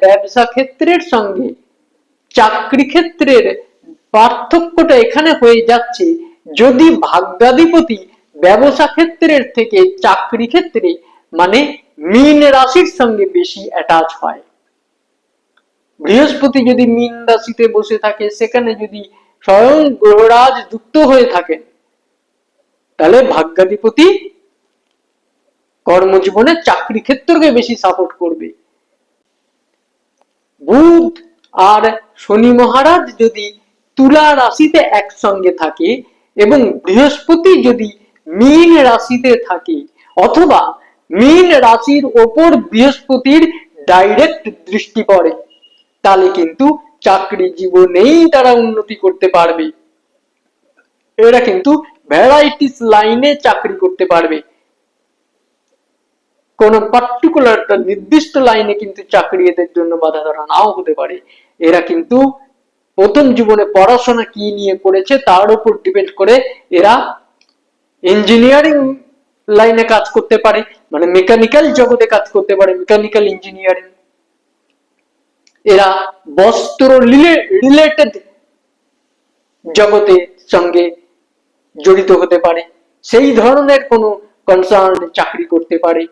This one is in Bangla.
ব্যবসা ক্ষেত্রের সঙ্গে চাকরি ক্ষেত্রের পার্থক্যটা এখানে হয়ে যাচ্ছে, যদি ভাগ্যাধিপতি ব্যবসা ক্ষেত্রের থেকে চাকরি ক্ষেত্রে মানে মীন রাশির সঙ্গে বেশি অ্যাটাচ হয়। বৃহস্পতি যদি মীন রাশিতে বসে থাকে, সেখানে যদি স্বয়ং গ্রহরাজ যুক্ত হয়ে থাকেন, তাহলে ভাগ্যাধিপতি কর্মজীবনে চাকরি ক্ষেত্রকে বেশি সাপোর্ট করবে। বুধ আর শনি মহারাজ যদি তুলা রাশিতে একসঙ্গে থাকে এবং বৃহস্পতি যদি মীন রাশিতে থাকে, অথবা মীন রাশির ওপর বৃহস্পতির ডাইরেক্ট দৃষ্টি পড়ে, তাহলে কিন্তু চাকরি জীবনেই তারা উন্নতি করতে পারবে। এরা কিন্তু ভ্যারাইটিস লাইনে চাকরি করতে পারবে, কোন পার্টিকুলার নির্দিষ্ট লাইনে কিন্তু চাকরি এদের জন্য বাধা ধরা নাও হতে পারে। এরা কিন্তু প্রথম জীবনে পড়াশোনা কি নিয়ে করেছে তার উপর ডিপেন্ড করে এরা ইঞ্জিনিয়ারিং লাইনে কাজ করতে পারে, মানে মেকানিক্যাল জগতে কাজ করতে পারে, মেকানিক্যাল ইঞ্জিনিয়ারিং। এরা বস্ত্র রিলেটেড জগতের সঙ্গে জড়িত হতে পারে, সেই ধরনের কোনো কনসার্ন চাকরি করতে পারে।